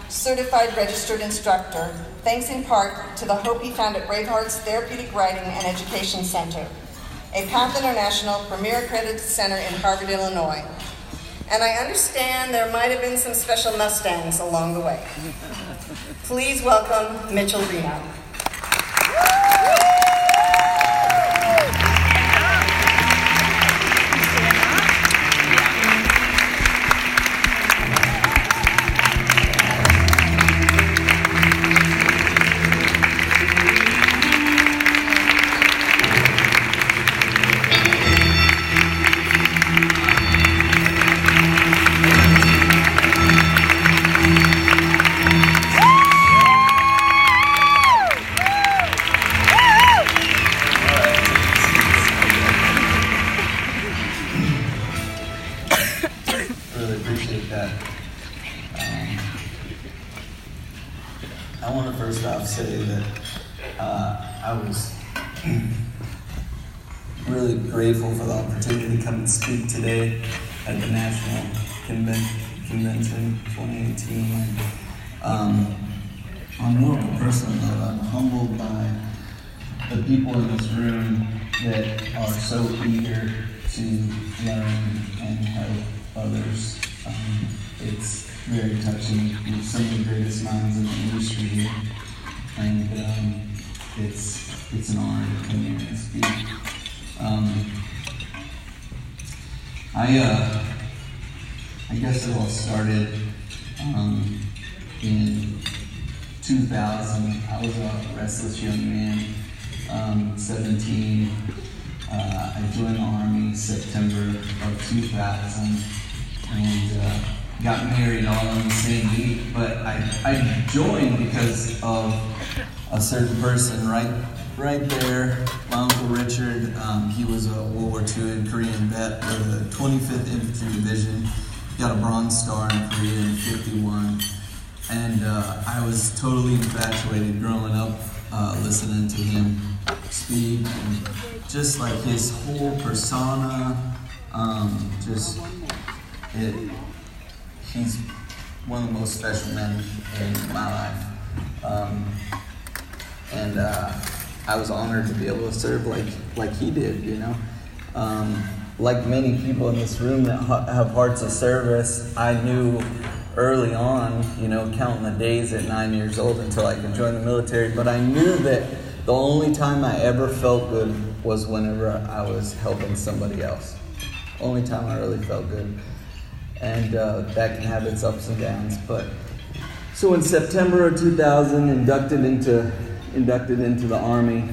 certified registered instructor, thanks in part to the hope he found at Braveheart's Therapeutic Writing and Education Center, a Path International premier accredited center in Harvard, Illinois. And I understand there might have been some special Mustangs along the way. Please welcome Mitchell Reno. I want to first off say that I was really grateful for the opportunity to come and speak today at the National Convention 2018. On more of a personal note, I'm humbled by the people in this room that are so eager to learn and help others. It's very touching with some of the greatest minds in the industry here, and it's an honor to come here and speak. I guess it all started in 2000. I was a restless young man, 17. I joined the Army September of 2000, and got married all in the same week. But I joined because of a certain person right there, my Uncle Richard. He was a World War II and Korean vet of the 25th Infantry Division. Got a Bronze Star in Korea in '51. And I was totally infatuated growing up, listening to him speak, and just like his whole persona, he's one of the most special men in my life. And I was honored to be able to serve like he did, you know. Like many people in this room that have hearts of service, I knew early on, you know, counting the days at 9 years old until I could join the military, but I knew that the only time I ever felt good was whenever I was helping somebody else. Only time I really felt good. And that can have its ups and downs. But so in September of 2000, inducted into the Army,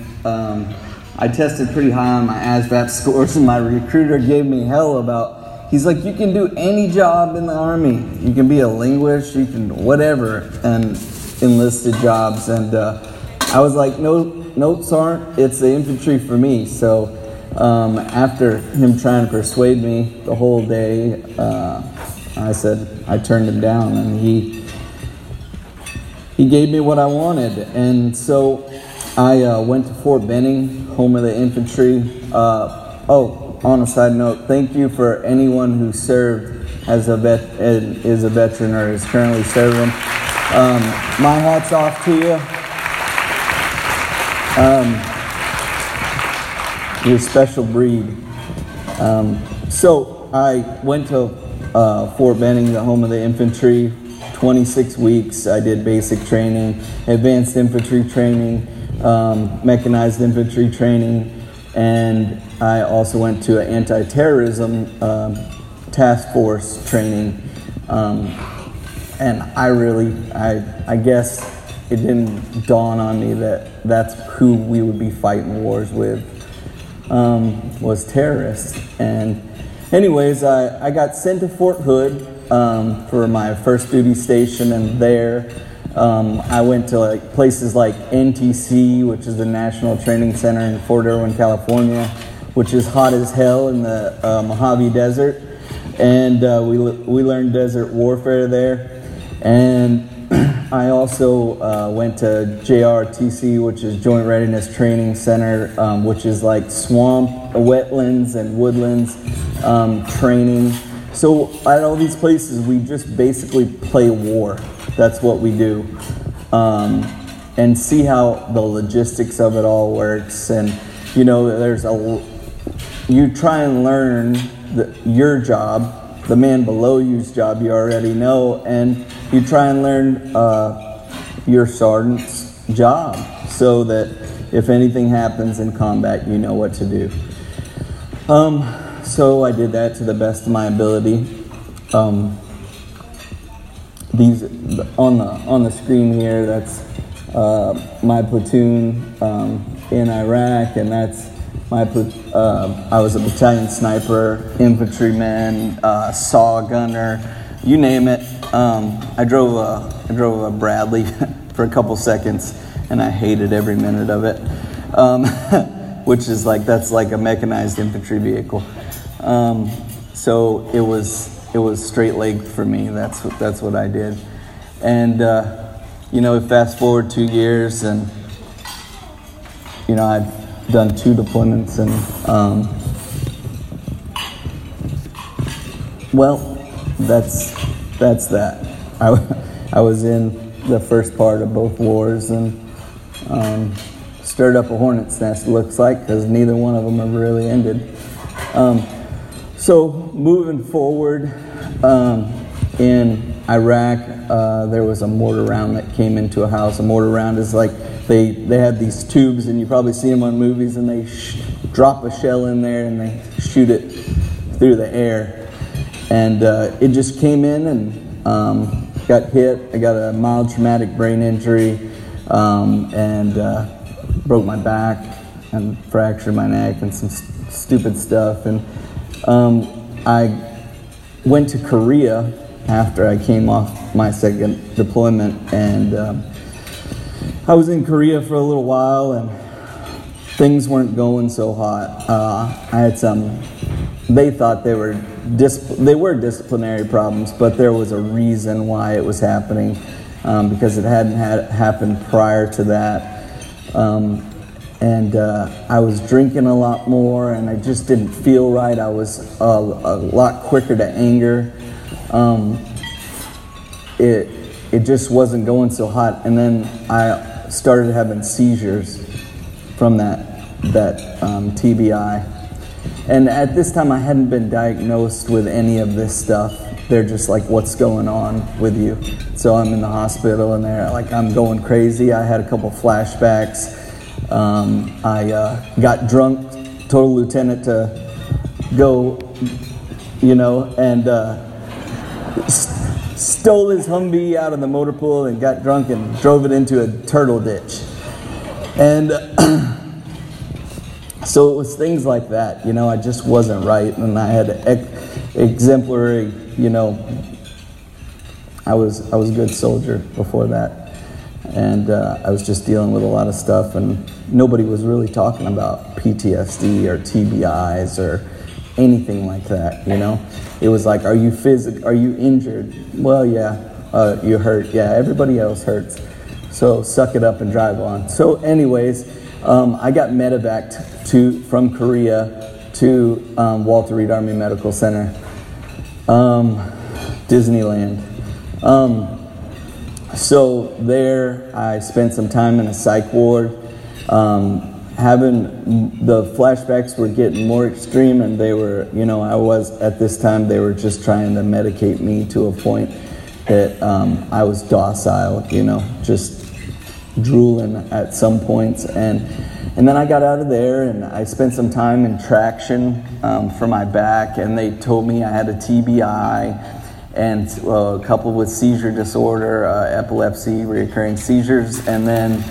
I tested pretty high on my ASVAB scores, and my recruiter gave me hell about. He's like, you can do any job in the Army. You can be a linguist, you can whatever, and enlisted jobs. And I was like, no, Sergeant, it's the infantry for me. So after him trying to persuade me the whole day, I turned him down, and he gave me what I wanted. And so I went to Fort Benning, home of the infantry. On a side note, thank you for anyone who served as a is a veteran or is currently serving. My hat's off to you. You're a special breed. So I went to Fort Benning, the home of the infantry, 26 weeks. I did basic training, advanced infantry training, mechanized infantry training, and I also went to an anti-terrorism task force training. And I guess it didn't dawn on me that that's who we would be fighting wars with, was terrorists. And anyways, I got sent to Fort Hood for my first duty station, and there I went to places like NTC, which is the National Training Center in Fort Irwin, California, which is hot as hell in the Mojave Desert, and we learned desert warfare there. And I also went to JRTC, which is Joint Readiness Training Center, which is like swamp, wetlands, and woodlands training. So at all these places, we just basically play war. That's what we do. And see how the logistics of it all works. And, you try and learn your job, the man below you's job you already know, and you try and learn your sergeant's job so that if anything happens in combat, you know what to do. So I did that to the best of my ability. These on the screen here, that's my platoon in Iraq, and that's I was a battalion sniper, infantryman, saw gunner, you name it. I drove a Bradley for a couple seconds, and I hated every minute of it. Which is that's like a mechanized infantry vehicle. So it was straight leg for me. That's what I did. And fast forward 2 years, and I've done 2 deployments, and that's that. I was in the first part of both wars, and stirred up a hornet's nest, looks like, because neither one of them have really ended. So moving forward, in Iraq, there was a mortar round that came into a house. A mortar round is like they had these tubes, and you probably see them on movies, and they drop a shell in there and they shoot it through the air. And it just came in and got hit. I got a mild traumatic brain injury, and broke my back and fractured my neck and some stupid stuff. And I went to Korea after I came off my second deployment, and I was in Korea for a little while, and things weren't going so hot. I had they thought they were disciplinary problems, but there was a reason why it was happening, because it hadn't happened prior to that. And I was drinking a lot more, and I just didn't feel right. I was a lot quicker to anger. It just wasn't going so hot. And then I started having seizures from that TBI. And at this time, I hadn't been diagnosed with any of this stuff. They're just like, what's going on with you? So I'm in the hospital, and they're like, I'm going crazy. I had a couple flashbacks. I got drunk, told a lieutenant to go, and stole his Humvee out of the motor pool and got drunk and drove it into a turtle ditch. And so it was things like that, I just wasn't right, and I had exemplary, I was a good soldier before that. And I was just dealing with a lot of stuff, and nobody was really talking about PTSD or TBIs or anything like that, It was like, are you injured? Well, yeah. You hurt? Yeah, everybody else hurts. So suck it up and drive on. So anyways, I got medevaced from Korea to Walter Reed Army Medical Center, Disneyland. So there, I spent some time in a psych ward. The flashbacks were getting more extreme, and they were, at this time, they were just trying to medicate me to a point that I was docile, just drooling at some points. And then I got out of there, and I spent some time in traction for my back, and they told me I had a TBI, and coupled with seizure disorder, epilepsy, recurring seizures. And then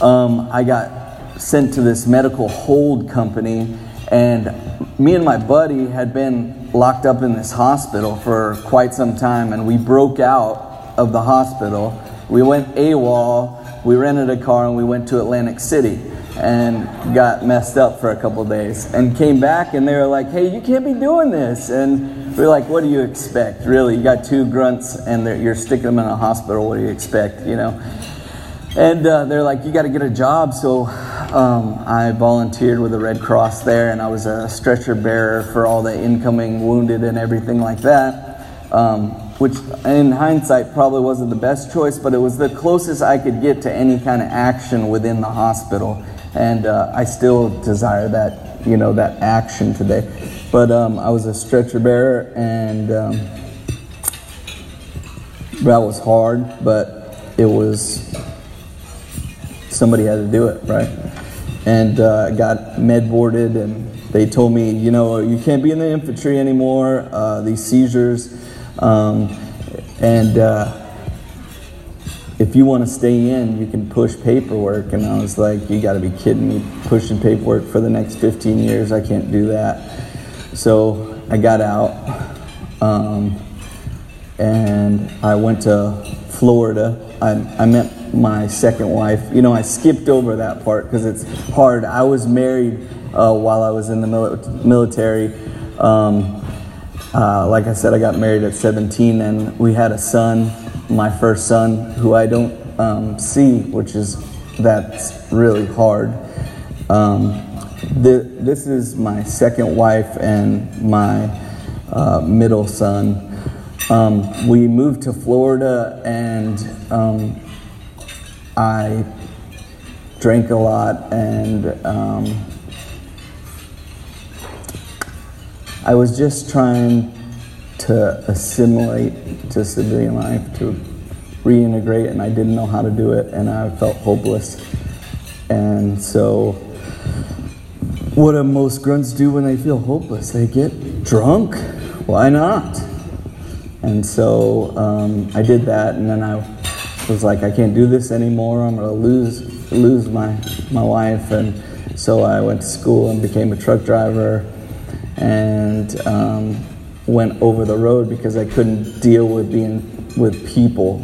I got sent to this medical hold company, and me and my buddy had been locked up in this hospital for quite some time, and we broke out of the hospital. We went AWOL, we rented a car, and we went to Atlantic City and got messed up for a couple days, and came back, and they were like, hey, you can't be doing this. And we were like, what do you expect? Really, you got 2 grunts, and you're sticking them in a hospital. What do you expect, And they're like, you got to get a job. So I volunteered with the Red Cross there, and I was a stretcher bearer for all the incoming wounded and everything like that. which in hindsight probably wasn't the best choice, but it was the closest I could get to any kind of action within the hospital. And I still desire that, that action today. But I was a stretcher bearer, and that was hard, but it was, somebody had to do it, right? And I got med boarded, and they told me, you can't be in the infantry anymore, these seizures, if you want to stay in, you can push paperwork. And I was like, you got to be kidding me, pushing paperwork for the next 15 years, I can't do that. So I got out, and I went to Florida. I met my second wife. I skipped over that part because it's hard. I was married while I was in the military. Like I said, I got married at 17, and we had a son, my first son, who I don't see, that's really hard. This is my second wife and my middle son. We moved to Florida, and I drank a lot, and I was just trying to assimilate to civilian life, to reintegrate, and I didn't know how to do it, and I felt hopeless. And so what do most grunts do when they feel hopeless? They get drunk. Why not? And so I did that, and then I was like, I can't do this anymore. I'm going to lose my wife. And so I went to school and became a truck driver, and went over the road because I couldn't deal with being with people.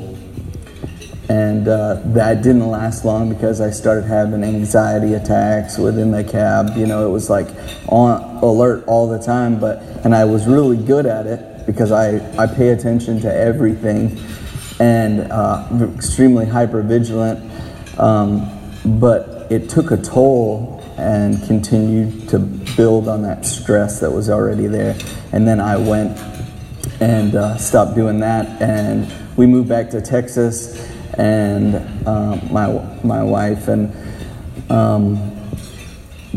And that didn't last long because I started having anxiety attacks within the cab. It was like on alert all the time, and I was really good at it because I pay attention to everything, and extremely hypervigilant. But it took a toll and continued to build on that stress that was already there. And then I went and stopped doing that, and we moved back to Texas, and my wife, and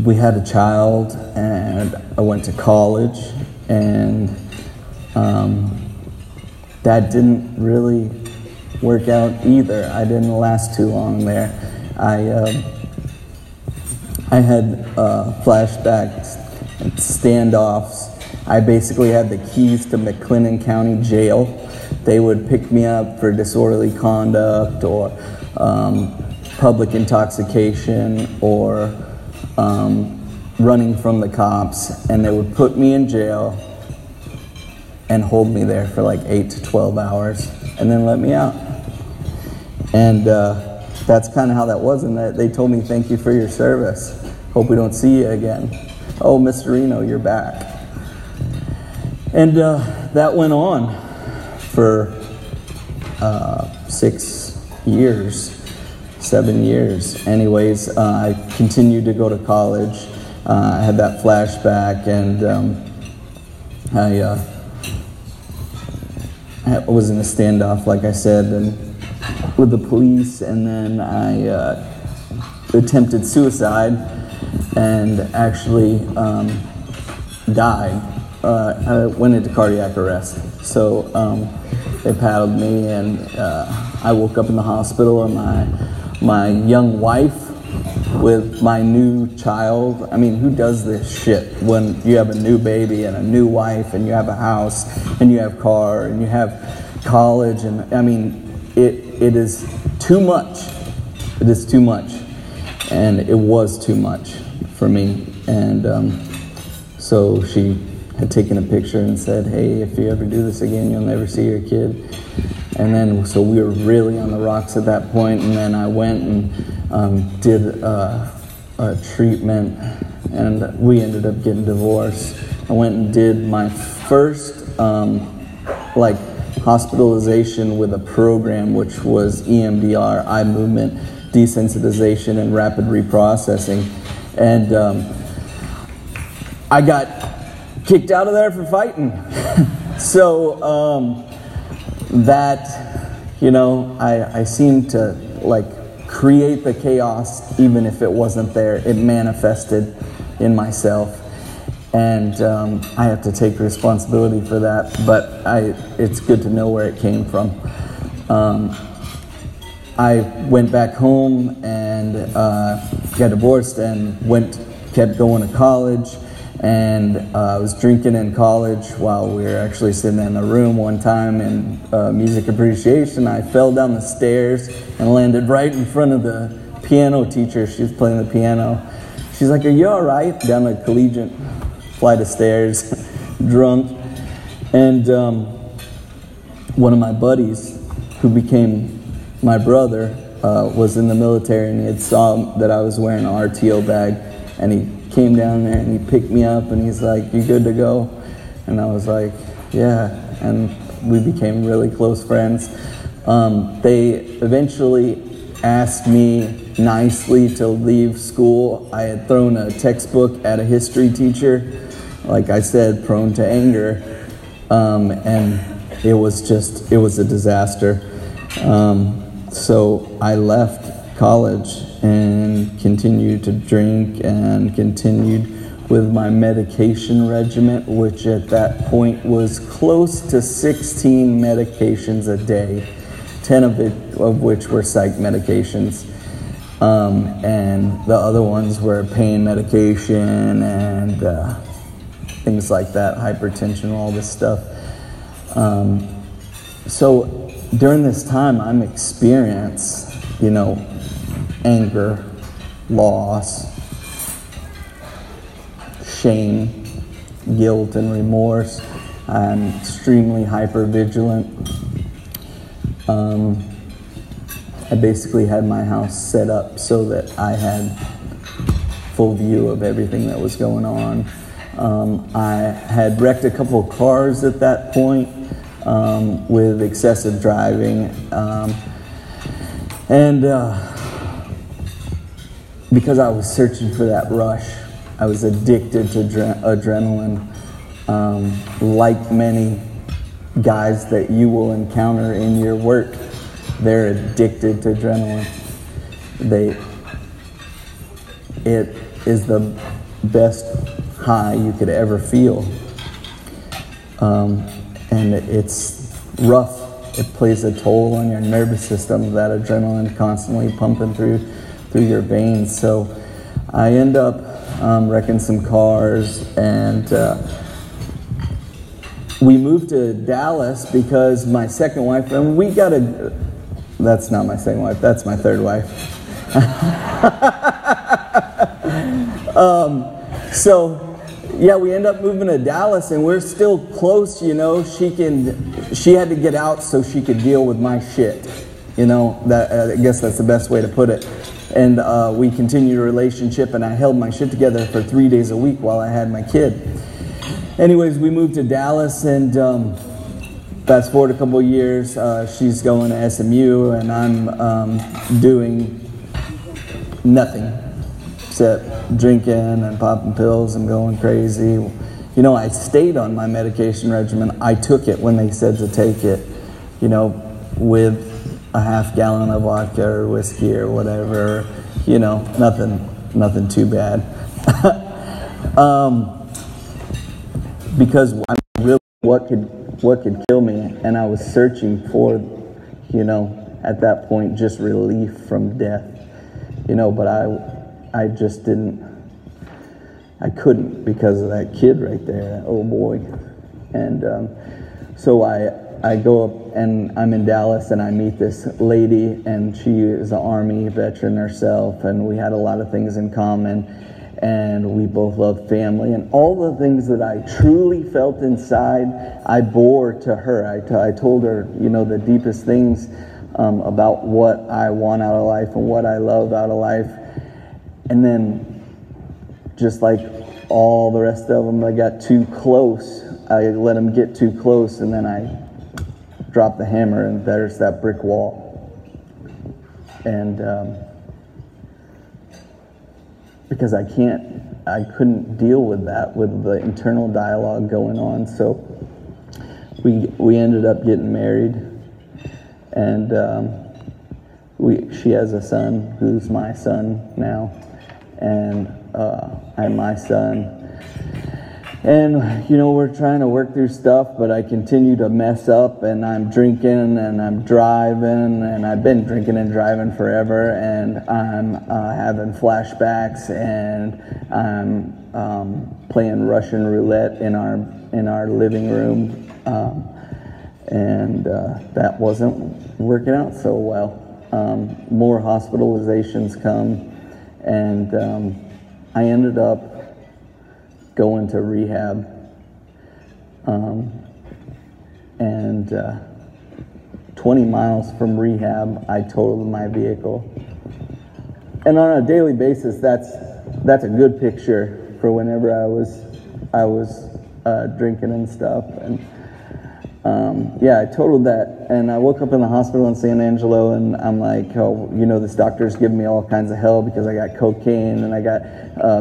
we had a child, and I went to college, and that didn't really work out either. I didn't last too long there. I had flashbacks and standoffs. I basically had the keys to McLennan County Jail. They would pick me up for disorderly conduct or public intoxication or running from the cops, and they would put me in jail and hold me there for like 8 to 12 hours and then let me out. And that's kind of how that was, and they told me, thank you for your service. Hope we don't see you again. Oh, Mr. Reno, you're back. And that went on for 7 years. Anyways, I continued to go to college. I had that flashback, and I was in a standoff, like I said, and with the police, and then I attempted suicide and actually died. I went into cardiac arrest. So they paddled me, and I woke up in the hospital, and my young wife with my new child. I mean, who does this shit when you have a new baby and a new wife, and you have a house, and you have car, and you have college, and I mean, it is too much. It is too much, and it was too much for me. And so she had taken a picture and said, hey, if you ever do this again, you'll never see your kid. And then, so we were really on the rocks at that point, and then I went and did a treatment, and we ended up getting divorced. I went and did my first hospitalization with a program, which was EMDR, eye movement desensitization and rapid reprocessing. And I got kicked out of there for fighting. So that, you know, I seemed to like create the chaos even if it wasn't there. It manifested in myself, and I have to take responsibility for that, but it's good to know where it came from. I went back home and got divorced and kept going to college, and I was drinking in college while we were actually sitting in a room one time in music appreciation. I fell down the stairs and landed right in front of the piano teacher. She was playing the piano. She's like, "Are you all right?" Down the collegiate flight of stairs, drunk. And one of my buddies, who became my brother, was in the military, and he had saw that I was wearing an RTO bag, and he came down there and he picked me up and he's like, "You good to go?" And I was like, "Yeah," and we became really close friends. They eventually asked me nicely to leave school. I had thrown a textbook at a history teacher, like I said, prone to anger, and it was a disaster. So I left college and continued to drink and continued with my medication regimen, which at that point was close to 16 medications a day, 10 of which were psych medications. And the other ones were pain medication and things like that, hypertension, all this stuff. So during this time, I'm experiencing, you know, anger, loss, shame, guilt, and remorse. I'm extremely hypervigilant. I basically had my house set up so that I had full view of everything that was going on. I had wrecked a couple of cars at that point with excessive driving. And because I was searching for that rush, I was addicted to adrenaline. Like many guys that you will encounter in your work, they're addicted to adrenaline. It is the best high you could ever feel. And it's rough. It plays a toll on your nervous system, that adrenaline constantly pumping through your veins. So I end up wrecking some cars, and we moved to Dallas because my second wife, and that's not my second wife, that's my third wife. So yeah, we end up moving to Dallas, and we're still close, you know. She had to get out so she could deal with my shit, you know. That I guess that's the best way to put it. And we continued a relationship, and I held my shit together for 3 days a week while I had my kid. Anyways, we moved to Dallas, and fast forward a couple of years, she's going to SMU, and I'm doing nothing except drinking and popping pills and going crazy. You know, I stayed on my medication regimen. I took it when they said to take it, you know, with a half gallon of vodka or whiskey or whatever, you know, nothing too bad. Because I really, what could kill me, and I was searching for, you know, at that point, just relief from death, you know, but I just I couldn't because of that kid right there, that old boy. And so I go up, and I'm in Dallas, and I meet this lady, and she is an Army veteran herself, and we had a lot of things in common, and we both loved family, and all the things that I truly felt inside, I bore to her. I told her, you know, the deepest things about what I want out of life and what I love out of life. And then, just like all the rest of them, I got too close. I let them get too close, and then I dropped the hammer, and there's that brick wall. And because I couldn't deal with that, with the internal dialogue going on. So we ended up getting married, and she has a son who's my son now, and I have my son. And, you know, we're trying to work through stuff, but I continue to mess up, and I'm drinking, and I'm driving, and I've been drinking and driving forever, and I'm having flashbacks, and I'm playing Russian roulette in our living room, and that wasn't working out so well. More hospitalizations come, and I ended up going to rehab, and 20 miles from rehab, I totaled my vehicle. And on a daily basis, that's a good picture for whenever I was drinking and stuff. And yeah, I totaled that, and I woke up in the hospital in San Angelo, and I'm like, oh, you know, this doctor's giving me all kinds of hell because I got cocaine, and I got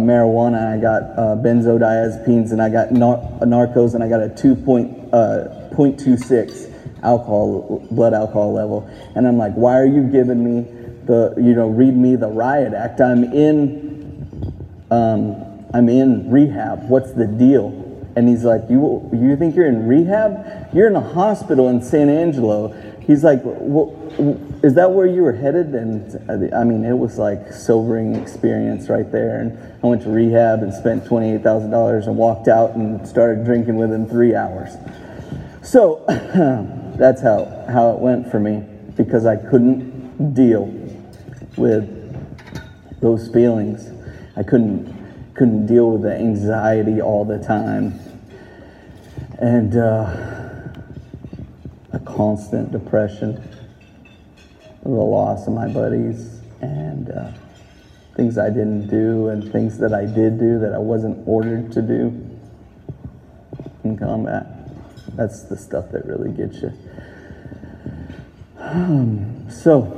marijuana, and I got benzodiazepines, and I got narcos, and I got a 0.26 blood alcohol level. And I'm like, why are you giving me read me the riot act? I'm in rehab. What's the deal? And he's like, you think you're in rehab? You're in a hospital in San Angelo. He's like, well, is that where you were headed? And I mean, it was like sobering experience right there. And I went to rehab and spent $28,000 and walked out and started drinking within 3 hours. So that's how it went for me, because I couldn't deal with those feelings. I couldn't deal with the anxiety all the time, and a constant depression, the loss of my buddies, and things I didn't do, and things that I did do that I wasn't ordered to do in combat. That's the stuff that really gets you. So,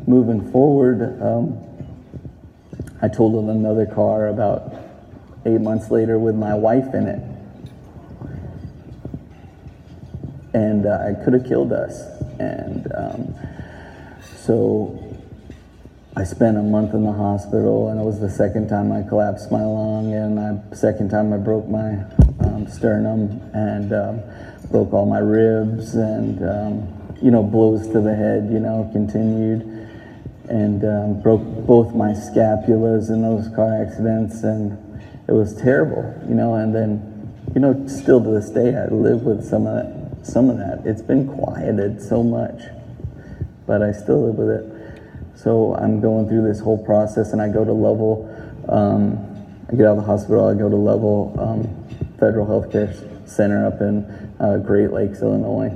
moving forward, I totaled another car about 8 months later with my wife in it. And I could have killed us. And so I spent a month in the hospital, and it was the second time I collapsed my lung, and the second time I broke my sternum, and broke all my ribs, and blows to the head, continued, and broke both my scapulas in those car accidents, and it was terrible, and then, still to this day, I live with some of that. It's been quieted so much, but I still live with it. So I'm going through this whole process, and I go to Lovell, I get out of the hospital, I go to Lovell Federal Healthcare Center up in Great Lakes, Illinois,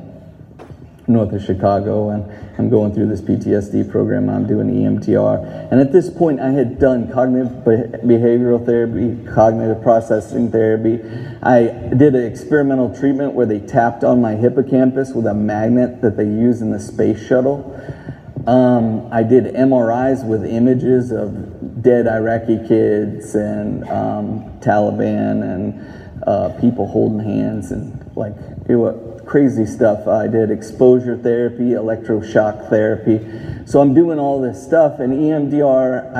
north of Chicago, and I'm going through this PTSD program. I'm doing EMTR, and at this point I had done cognitive behavioral therapy, cognitive processing therapy. I did an experimental treatment where they tapped on my hippocampus with a magnet that they use in the space shuttle. I did MRIs with images of dead Iraqi kids and Taliban and people holding hands, and like it was crazy stuff. I did exposure therapy, electroshock therapy. So I'm doing all this stuff, and EMDR,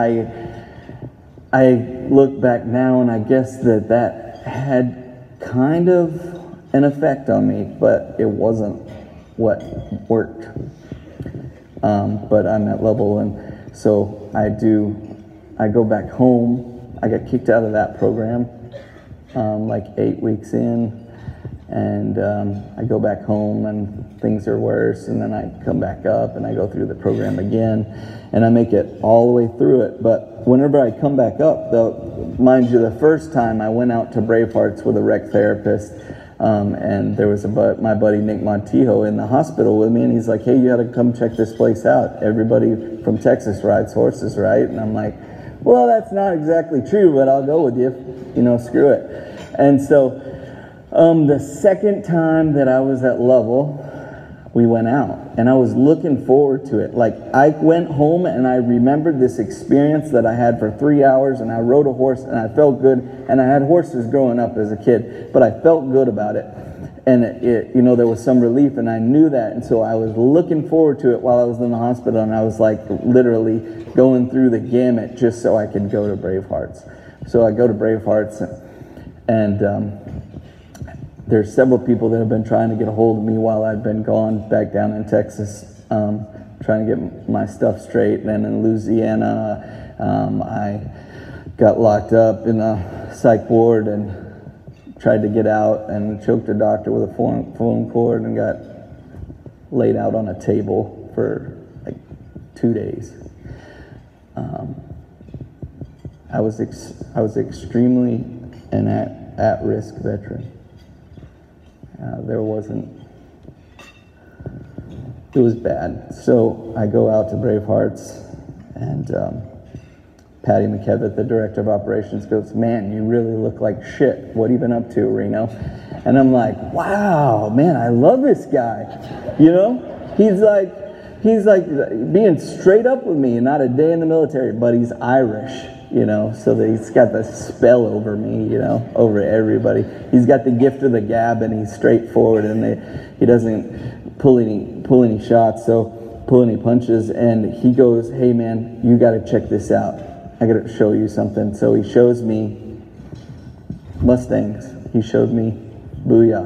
I look back now, and I guess that had kind of an effect on me, but it wasn't what worked. But I'm at Lovell, and so I go back home. I got kicked out of that program like 8 weeks in, and I go back home, and things are worse, and then I come back up, and I go through the program again, and I make it all the way through it. But whenever I come back up, though, mind you, the first time I went out to Bravehearts with a rec therapist, and there was my buddy Nick Montijo in the hospital with me, and he's like, hey, you gotta come check this place out. Everybody from Texas rides horses, right? And I'm like, well, that's not exactly true, but I'll go with you. Screw it. And so the second time that I was at Lovell, we went out, and I was looking forward to it. Like, I went home, and I remembered this experience that I had for 3 hours, and I rode a horse, and I felt good, and I had horses growing up as a kid, but I felt good about it. And there was some relief, and I knew that, and so I was looking forward to it while I was in the hospital, and I was like literally going through the gamut just so I could go to Bravehearts. So I go to Bravehearts, and there's several people that have been trying to get a hold of me while I've been gone back down in Texas, trying to get my stuff straight. And then in Louisiana, I got locked up in a psych ward and tried to get out and choked a doctor with a phone cord and got laid out on a table for like 2 days. I was extremely an at-risk veteran. It was bad. So I go out to Bravehearts, and Patty McKevitt, the director of operations, goes, "Man, you really look like shit. What have you been up to, Reno?" And I'm like, wow, man, I love this guy. He's like being straight up with me, and not a day in the military, but he's Irish, so that he's got the spell over me, over everybody. He's got the gift of the gab, and he's straightforward, and he doesn't pull any shots, pull any punches. And he goes, "Hey man, you got to check this out. I got to show you something." So he shows me Mustangs. He showed me Booyah.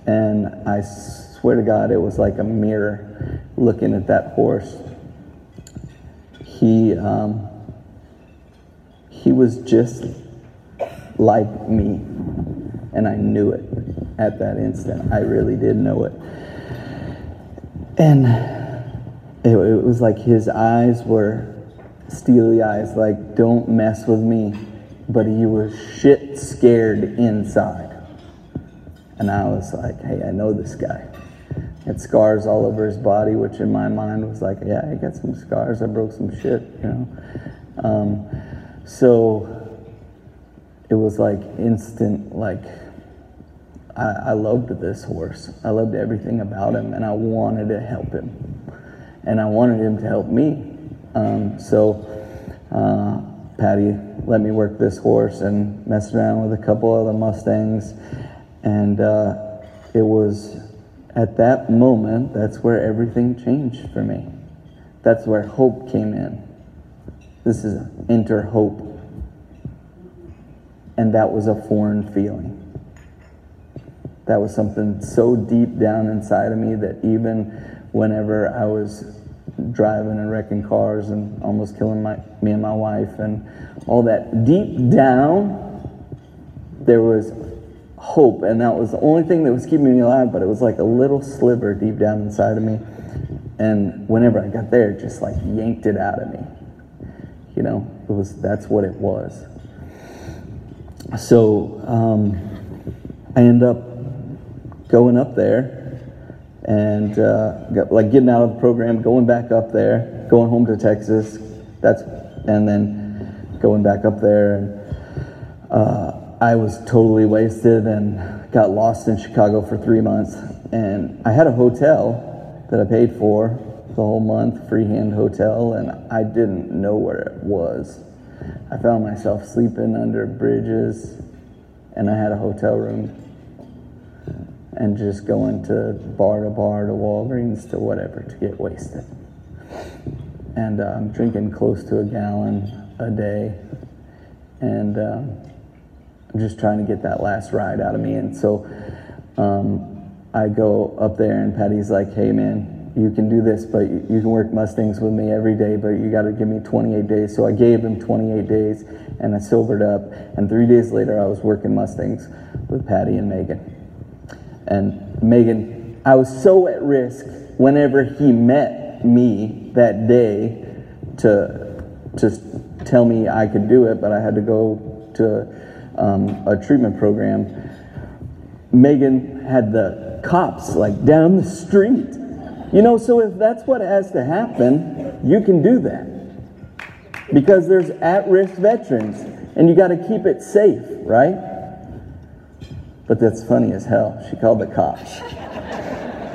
And I swear to God, it was like a mirror looking at that horse. He was just like me. And I knew it at that instant. I really did know it. And it was like his eyes were steely eyes, like, don't mess with me. But he was shit scared inside. And I was like, hey, I know this guy. He had scars all over his body, which in my mind was like, yeah, I got some scars. I broke some shit, So it was like instant, like, I loved this horse. I loved everything about him, and I wanted to help him. And I wanted him to help me. Patty let me work this horse and mess around with a couple other Mustangs. And it was at that moment, that's where everything changed for me. That's where hope came in. This is enter hope. And that was a foreign feeling. That was something so deep down inside of me that even whenever I was driving and wrecking cars and almost killing me and my wife and all that, deep down, there was hope. And that was the only thing that was keeping me alive, but it was like a little sliver deep down inside of me. And whenever I got there, it just like yanked it out of me. That's what it was. So I end up going up there and getting out of the program, going back up there, going home to Texas. And then going back up there, and I was totally wasted and got lost in Chicago for 3 months. And I had a hotel that I paid for the whole month, freehand hotel, and I didn't know where it was. I found myself sleeping under bridges, and I had a hotel room, and just going to bar, to Walgreens, to whatever, to get wasted. And I'm drinking close to a gallon a day, and I'm just trying to get that last ride out of me. And so I go up there, and Patty's like, hey man, you can do this, but you can work Mustangs with me every day, but you got to give me 28 days. So I gave him 28 days, and I sobered up. And 3 days later, I was working Mustangs with Patty and Megan. And Megan, I was so at risk whenever he met me that day to tell me I could do it, but I had to go to a treatment program. Megan had the cops like down the street. So if that's what has to happen, you can do that. Because there's at-risk veterans, and you got to keep it safe, right? But that's funny as hell. She called the cops.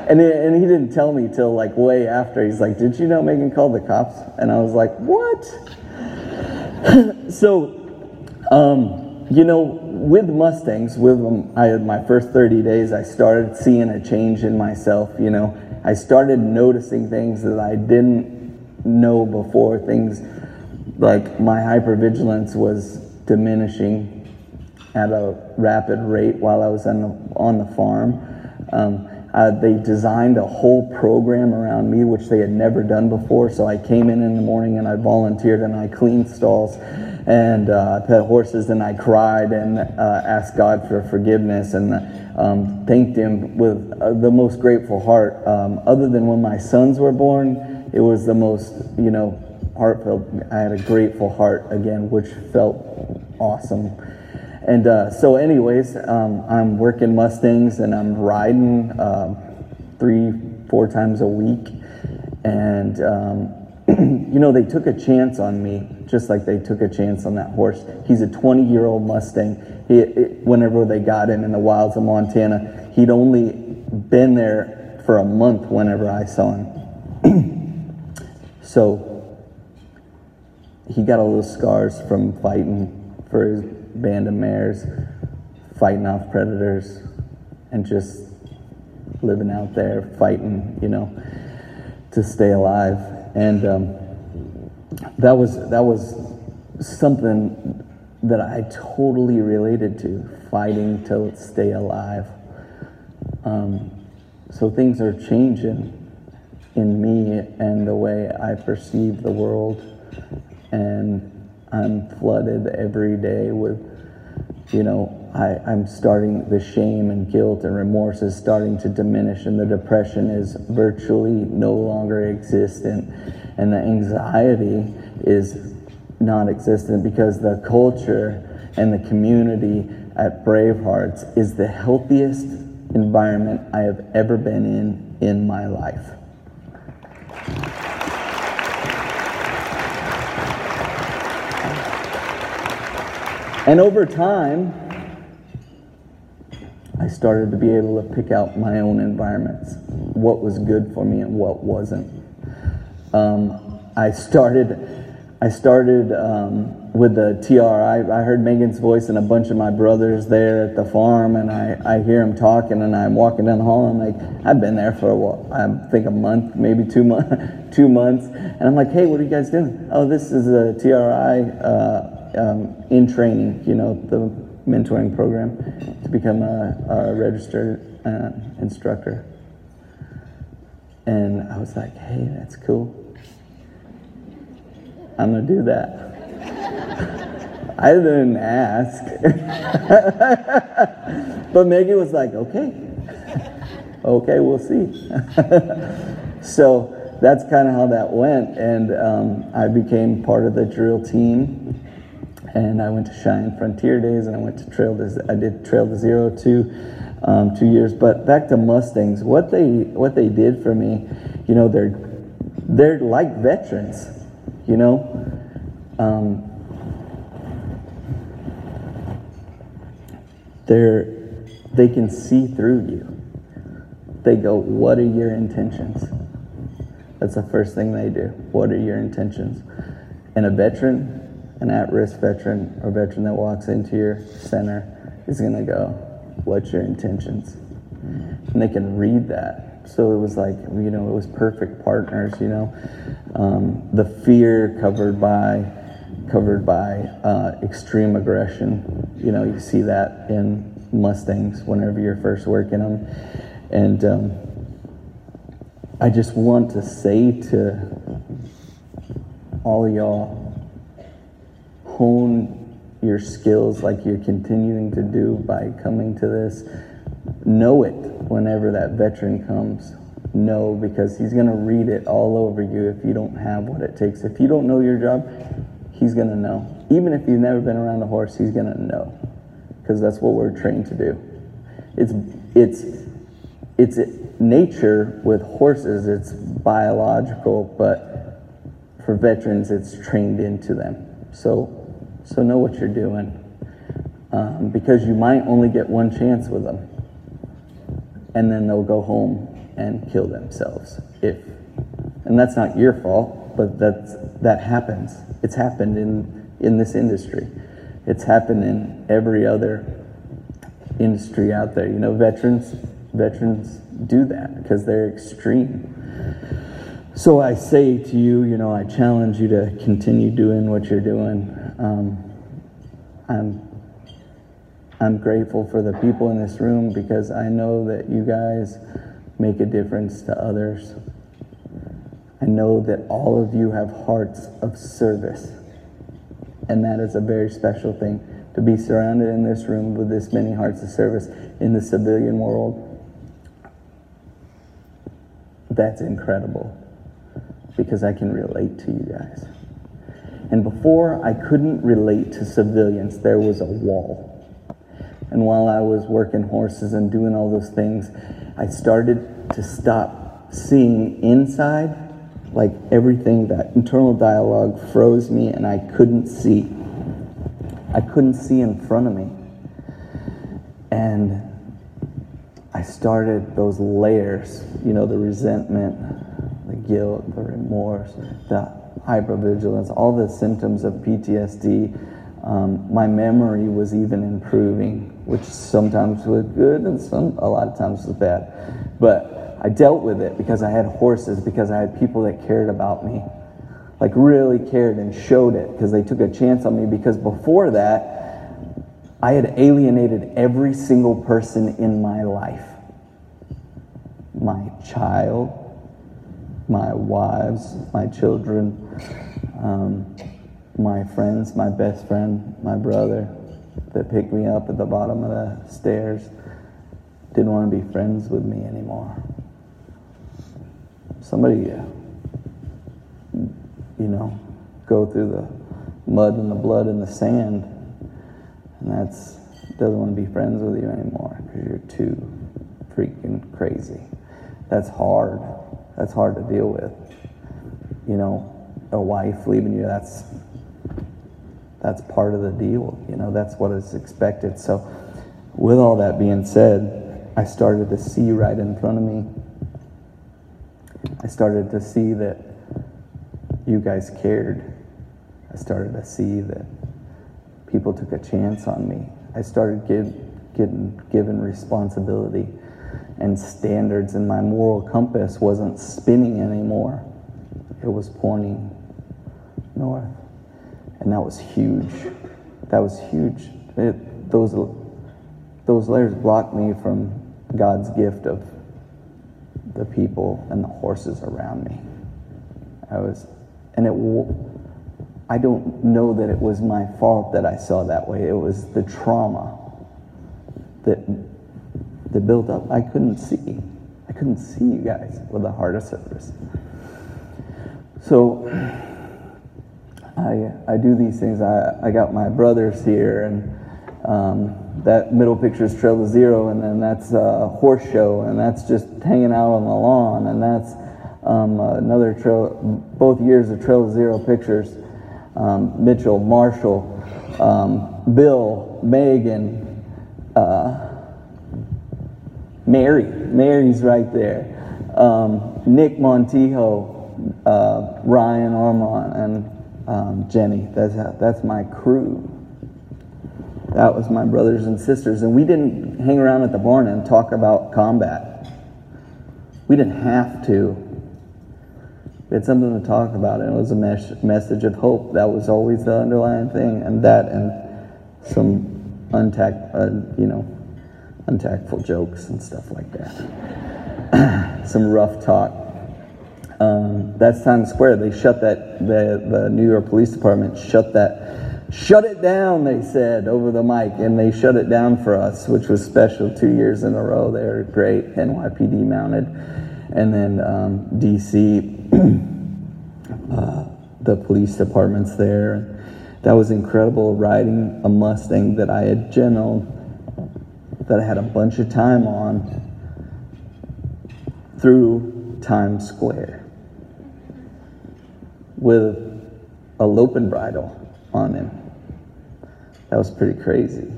And he didn't tell me till like way after. He's like, did you know Megan called the cops? And I was like, what? So you know, with Mustangs, with them, my first 30 days, I started seeing a change in myself. You know, I started noticing things that I didn't know before. Things like my hypervigilance was diminishing at a rapid rate while I was on the farm. They designed a whole program around me, which they had never done before. So I came in the morning and I volunteered and I cleaned stalls and pet horses, and I cried and asked God for forgiveness and thanked Him with the most grateful heart. Other than when my sons were born, it was the most, you know, heartfelt. I had a grateful heart again, which felt awesome. And so anyways, I'm working Mustangs and I'm riding 3-4 times a week. And, you know, they took a chance on me, just like they took a chance on that horse. He's a 20-year-old Mustang. Whenever they got him in the wilds of Montana, he'd only been there for a month whenever I saw him. So he got a little scars from fighting for his band of mares, fighting off predators, and just living out there fighting, you know, to stay alive. And that was something that I totally related to, fighting to stay alive. So things are changing in me and the way I perceive the world, and I'm flooded every day with, you know, I'm starting, the shame and guilt and remorse is starting to diminish, and the depression is virtually no longer existent, and the anxiety is non-existent, because the culture and the community at Bravehearts is the healthiest environment I have ever been in my life. And over time, I started to be able to pick out my own environments, what was good for me and what wasn't. I started with the TRI. I heard Megan's voice and a bunch of my brothers there at the farm, and I hear them talking, and I'm walking down the hall, and I'm like, I've been there for a while, I think a month, maybe 2 months, 2 months, and I'm like, hey, what are you guys doing? Oh, this is a TRI in training, you know, the mentoring program to become a registered instructor. And I was like, hey, that's cool. I'm gonna do that. I didn't ask. But Megan was like, okay, we'll see. So that's kind of how that went. And I became part of the drill team. And I went to Cheyenne Frontier Days, and I went to I did Trail to Zero 2 years. But back to Mustangs, what they did for me, you know, they're like veterans, you know. They can see through you. They go, what are your intentions? That's the first thing they do. What are your intentions? And a veteran, an at-risk veteran or veteran that walks into your center is going to go, what's your intentions? And they can read that. So it was like, you know, it was perfect partners, you know. The fear covered by extreme aggression. You know, you see that in Mustangs whenever you're first working them. And I just want to say to all of y'all, hone your skills like you're continuing to do by coming to this. Know it whenever that veteran comes. Know, because he's going to read it all over you if you don't have what it takes. If you don't know your job, he's going to know. Even if you've never been around a horse, he's going to know, because that's what we're trained to do. It's nature with horses. It's biological, but for veterans, it's trained into them. So know what you're doing, because you might only get one chance with them, and then they'll go home and kill themselves. And that's not your fault, but that happens. It's happened in this industry. It's happened in every other industry out there. You know, veterans do that because they're extreme. So I say to you, you know, I challenge you to continue doing what you're doing. I'm grateful for the people in this room because I know that you guys make a difference to others. I know that all of you have hearts of service, and that is a very special thing. To be surrounded in this room with this many hearts of service in the civilian world, that's incredible, because I can relate to you guys. And before I couldn't relate to civilians, there was a wall. And while I was working horses and doing all those things, I started to stop seeing inside. Like everything, that internal dialogue froze me and I couldn't see. I couldn't see in front of me. And I started those layers, you know, the resentment, the guilt, the remorse, the hypervigilance, all the symptoms of PTSD. My memory was even improving, which sometimes was good and a lot of times was bad. But I dealt with it because I had horses, because I had people that cared about me, like really cared and showed it, because they took a chance on me. Because before that, I had alienated every single person in my life. My child, my wives, my children, my friends, my best friend, my brother that picked me up at the bottom of the stairs, didn't want to be friends with me anymore. Somebody, you know, go through the mud and the blood and the sand, and doesn't want to be friends with you anymore because you're too freaking crazy. That's hard. That's hard to deal with. You know, a wife leaving you, that's part of the deal. You know, that's what is expected. So with all that being said, I started to see right in front of me. I started to see that you guys cared. I started to see that people took a chance on me. I started getting given responsibility and standards, and my moral compass wasn't spinning anymore. It was pointing north. And that was huge. That was huge. Those layers blocked me from God's gift of the people and the horses around me. I don't know that it was my fault that I saw that way. It was the trauma that built up. I couldn't see you guys with a heart of service. So I do these things. I got my brothers here, and that middle picture is Trail to Zero, and then that's a horse show, and that's just hanging out on the lawn, and that's another trail, both years of Trail to Zero pictures. Mitchell, Marshall, Bill, Megan, Mary's right there, Nick Montijo, Ryan Armand, and Jenny. That's my crew. That was my brothers and sisters, and we didn't hang around at the barn and talk about combat. We didn't have to. We had something to talk about, and it was a message of hope. That was always the underlying thing, and that, and some untactful jokes and stuff like that. Some rough talk. That's Times Square. They shut that. The New York Police Department shut it down, they said, over the mic, and they shut it down for us, which was special. 2 years in a row. They were great, NYPD mounted. And then DC, the police department's there. That was incredible, riding a Mustang that I had genoed, that I had a bunch of time on, through Times Square with a loping bridle on him. That was pretty crazy.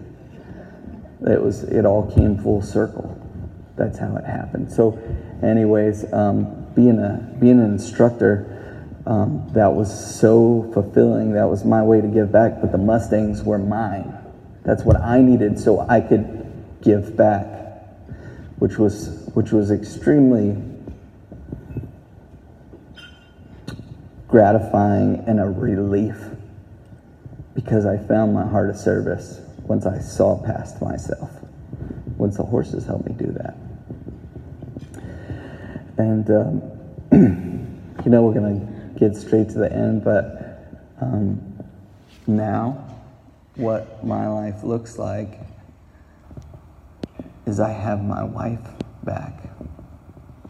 It all came full circle. That's how it happened. So anyways, being an instructor, that was so fulfilling. That was my way to give back, but the Mustangs were mine. That's what I needed so I could give back, which was extremely gratifying and a relief, because I found my heart of service once I saw past myself, once the horses helped me do that. And we're gonna get straight to the end, but now what my life looks like is I have my wife back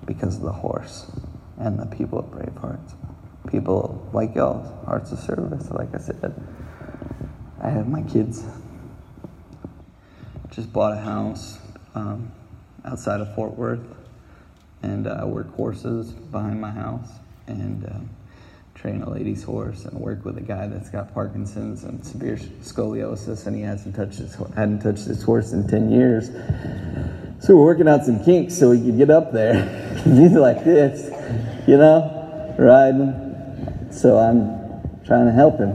because of the horse and the people at Brave Hearts. People like y'all, hearts of service, like I said. I have my kids. Just bought a house outside of Fort Worth, and I work horses behind my house, and train a lady's horse, and work with a guy that's got Parkinson's and severe scoliosis, and he hadn't touched his horse in 10 years. So we're working out some kinks so he could get up there. He's like this, riding. So I'm trying to help him.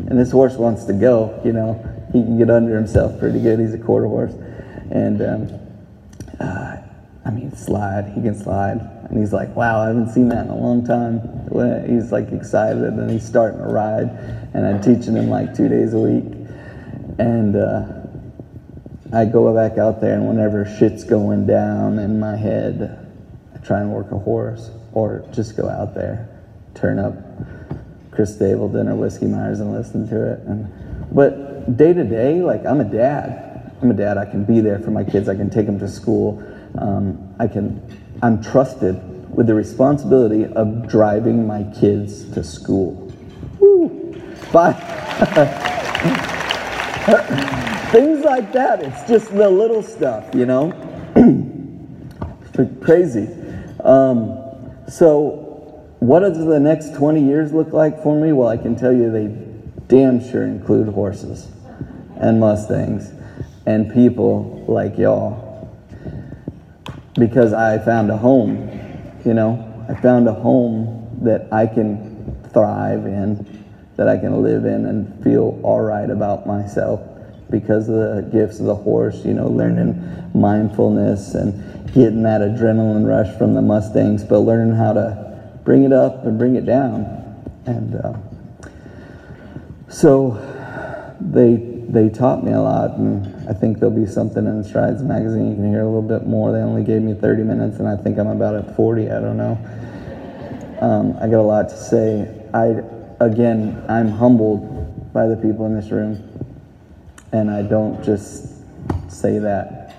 And this horse wants to go, He can get under himself pretty good. He's a quarter horse. And, slide. He can slide. And he's like, wow, I haven't seen that in a long time. He's like excited, and he's starting to ride. And I'm teaching him like 2 days a week. And I go back out there, and whenever shit's going down in my head, I try and work a horse, or just go out there, turn up Chris Stapleton or Whiskey Myers and listen to it. But day to day, like, I'm a dad. I can be there for my kids. I can take them to school. I'm trusted with the responsibility of driving my kids to school. Woo! Bye. Things like that. It's just the little stuff, Crazy. So what does the next 20 years look like for me? Well, I can tell you they damn sure include horses and Mustangs and people like y'all. Because I found a home, I found a home that I can thrive in, that I can live in and feel all right about myself because of the gifts of the horse, learning mindfulness and getting that adrenaline rush from the Mustangs, but learning how to bring it up and bring it down. And so they taught me a lot, and I think there'll be something in Strides magazine you can hear a little bit more. They only gave me 30 minutes, and I think I'm about at 40. I don't know. I got a lot to say. I'm humbled by the people in this room, and I don't just say that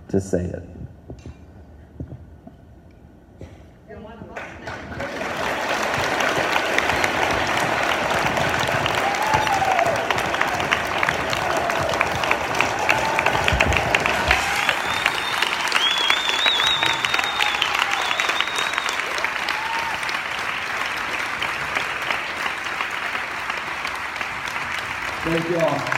to say it. Thank you all.